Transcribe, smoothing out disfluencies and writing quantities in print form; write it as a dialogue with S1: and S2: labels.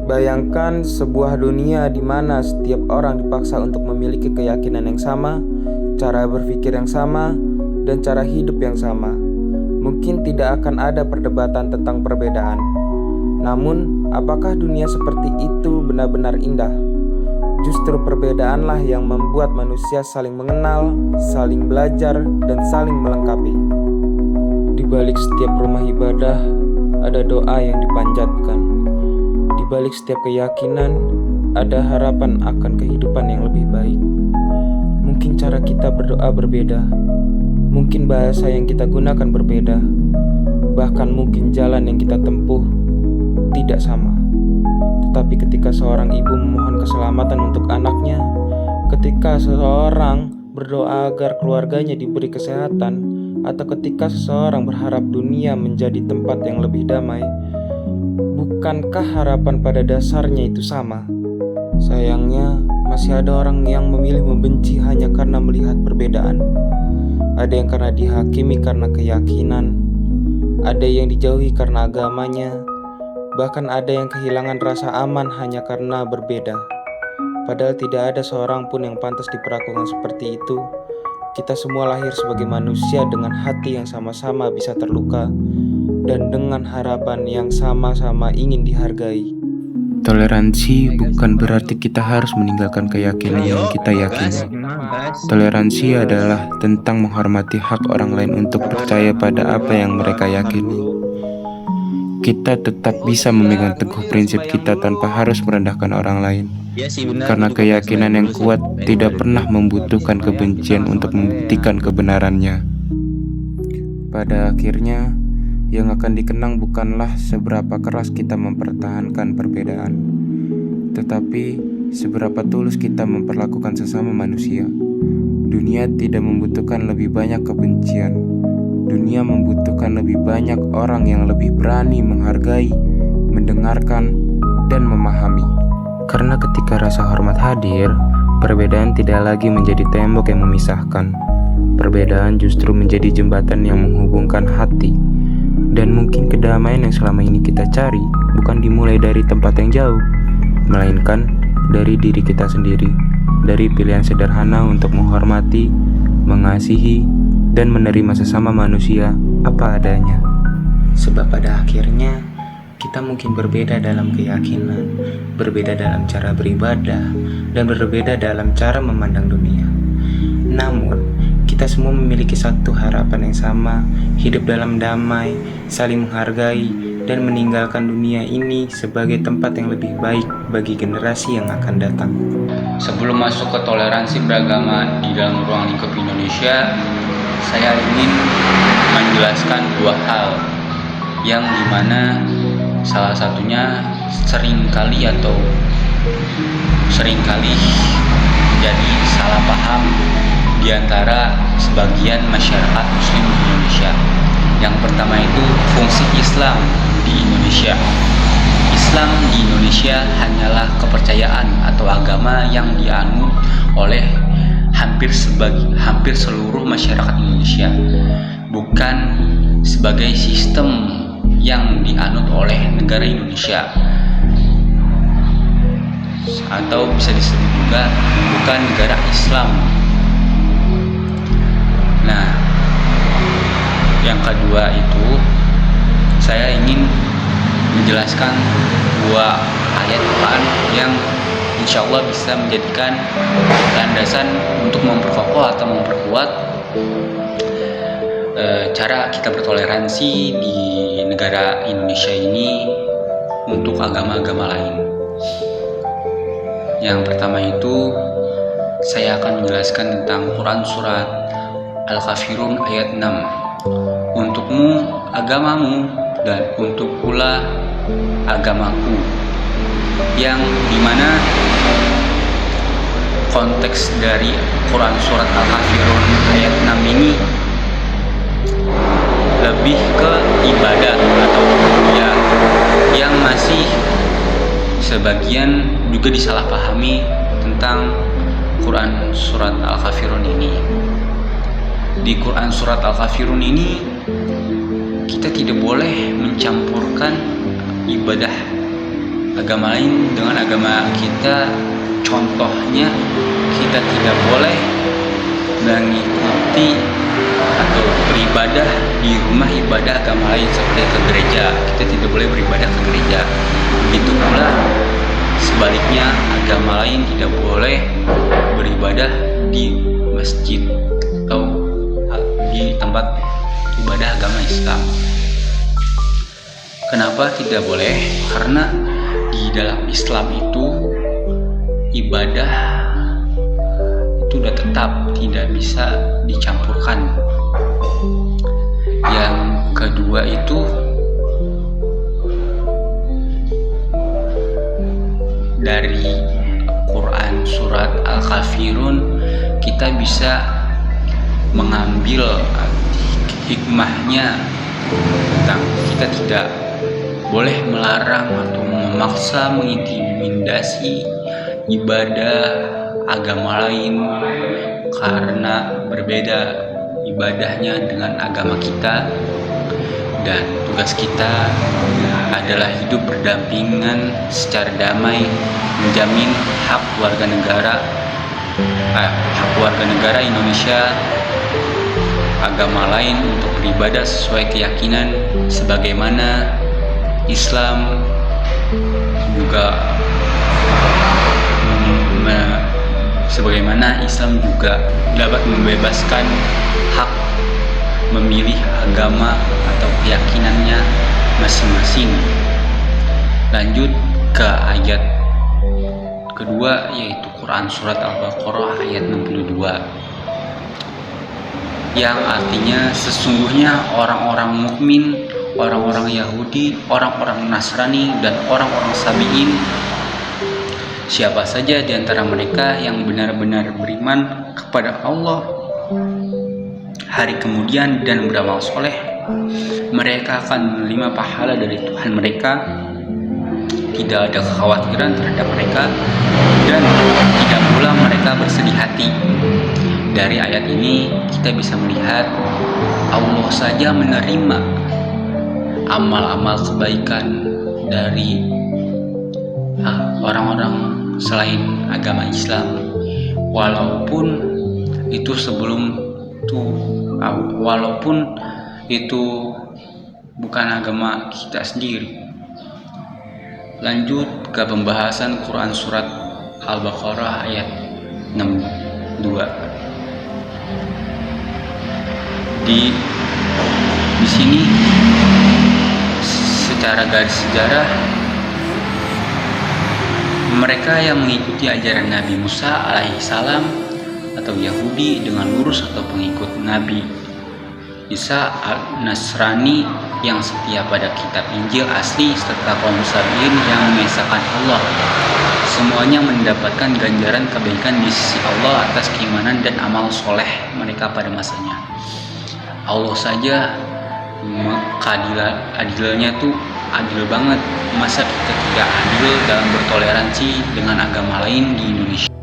S1: Bayangkan sebuah dunia di mana setiap orang dipaksa untuk memiliki keyakinan yang sama, cara berpikir yang sama, dan cara hidup yang sama. Mungkin tidak akan ada perdebatan tentang perbedaan. Namun, apakah dunia seperti itu benar-benar indah? Justru perbedaanlah yang membuat manusia saling mengenal, saling belajar, dan saling melengkapi. Di balik setiap rumah ibadah, ada doa yang dipanjatkan. Di balik setiap keyakinan, ada harapan akan kehidupan yang lebih baik. Mungkin cara kita berdoa berbeda, mungkin bahasa yang kita gunakan berbeda, bahkan mungkin jalan yang kita tempuh tidak sama. Tetapi ketika seorang ibu memohon keselamatan untuk anaknya, ketika seseorang berdoa agar keluarganya diberi kesehatan, atau ketika seseorang berharap dunia menjadi tempat yang lebih damai, bukankah harapan pada dasarnya itu sama? Sayangnya, masih ada orang yang memilih membenci hanya karena melihat perbedaan. Ada yang karena dihakimi karena keyakinan, ada yang dijauhi karena agamanya, bahkan ada yang kehilangan rasa aman hanya karena berbeda. Padahal tidak ada seorang pun yang pantas diperlakukan seperti itu. Kita semua lahir sebagai manusia dengan hati yang sama-sama bisa terluka dan dengan harapan yang sama-sama ingin dihargai. Toleransi bukan berarti kita harus meninggalkan keyakinan yang kita yakini. Toleransi adalah tentang menghormati hak orang lain untuk percaya pada apa yang mereka yakini. Kita tetap bisa memegang teguh prinsip kita tanpa harus merendahkan orang lain. Karena keyakinan yang kuat tidak pernah membutuhkan kebencian untuk membuktikan kebenarannya. Pada akhirnya, yang akan dikenang bukanlah seberapa keras kita mempertahankan perbedaan, tetapi seberapa tulus kita memperlakukan sesama manusia. Dunia tidak membutuhkan lebih banyak kebencian. Dunia membutuhkan lebih banyak orang yang lebih berani menghargai, mendengarkan, dan memahami. Karena ketika rasa hormat hadir, perbedaan tidak lagi menjadi tembok yang memisahkan. Perbedaan justru menjadi jembatan yang menghubungkan hati. Dan mungkin kedamaian yang selama ini kita cari bukan dimulai dari tempat yang jauh, melainkan dari diri kita sendiri, dari pilihan sederhana untuk menghormati, mengasihi, dan menerima sesama manusia apa adanya. Sebab pada akhirnya kita mungkin berbeda dalam keyakinan, berbeda dalam cara beribadah, dan berbeda dalam cara memandang dunia. Namun, kita semua memiliki satu harapan yang sama, hidup dalam damai, saling menghargai, dan meninggalkan dunia ini sebagai tempat yang lebih baik bagi generasi yang akan datang.
S2: Sebelum masuk ke toleransi beragama di dalam ruang lingkup Indonesia, saya ingin menjelaskan dua hal yang dimana salah satunya seringkali menjadi salah paham di antara sebagian masyarakat muslim di Indonesia. Yang pertama itu fungsi Islam di Indonesia. Islam di Indonesia hanyalah kepercayaan atau agama yang dianut oleh hampir seluruh masyarakat Indonesia, bukan sebagai sistem yang dianut oleh negara Indonesia, atau bisa disebut juga bukan negara Islam. Nah, yang kedua itu saya ingin menjelaskan dua ayat Quran yang insya Allah bisa menjadikan landasan untuk memperkokoh atau memperkuat cara kita bertoleransi di negara Indonesia ini untuk agama-agama lain. Yang pertama itu saya akan menjelaskan tentang Quran surat Al-Kafirun ayat 6. Untukmu agamamu dan untuk pula agamaku, yang dimana konteks dari Quran surat Al-Kafirun ayat 6 ini lebih ke ibadah atau rukiyah yang masih sebagian juga disalahpahami tentang Quran surat Al-Kafirun ini. Di Quran surat Al-Kafirun ini kita tidak boleh mencampurkan ibadah agama lain dengan agama kita. Contohnya, kita tidak boleh mengikuti atau beribadah di rumah ibadah agama lain seperti ke gereja. Kita tidak boleh beribadah ke gereja. Begitu pula sebaliknya, agama lain tidak boleh beribadah di masjid atau di tempat ibadah agama Islam. Kenapa tidak boleh? Karena di dalam Islam itu ibadah itu udah tetap, tidak bisa dicampurkan. Yang kedua itu dari Quran surat Al-Kafirun kita bisa mengambil hikmahnya tentang kita tidak boleh melarang atau memaksa mengintimidasi ibadah agama lain karena berbeda ibadahnya dengan agama kita, dan tugas kita adalah hidup berdampingan secara damai, menjamin hak warga negara Indonesia agama lain untuk beribadah sesuai keyakinan sebagaimana Islam juga dapat membebaskan hak memilih agama atau keyakinannya masing-masing. Lanjut ke ayat kedua, yaitu Quran surat Al-Baqarah ayat 62, yang artinya sesungguhnya orang-orang mukmin, orang-orang Yahudi, orang-orang Nasrani, dan orang-orang Sabi'in, siapa saja di antara mereka yang benar-benar beriman kepada Allah, hari kemudian, dan beramal soleh, mereka akan menerima pahala dari Tuhan mereka. Tidak ada kekhawatiran terhadap mereka, dan tidak pula mereka bersedih hati. Dari ayat ini kita bisa melihat Allah saja menerima amal-amal kebaikan dari orang-orang selain agama Islam, walaupun itu bukan agama kita sendiri. Lanjut ke pembahasan Quran surat Al-Baqarah ayat 62. Di sini secara garis sejarah, mereka yang mengikuti ajaran Nabi Musa alaihissalam atau Yahudi dengan lurus atau pengikut Nabi Isa Nasrani yang setia pada kitab Injil asli serta kaum Sabi'in yang mengesahkan Allah, semuanya mendapatkan ganjaran kebaikan di sisi Allah atas keimanan dan amal soleh mereka pada masanya. Allah saja adilnya tuh adil banget. Masa kita tidak adil dalam bertoleransi dengan agama lain di Indonesia?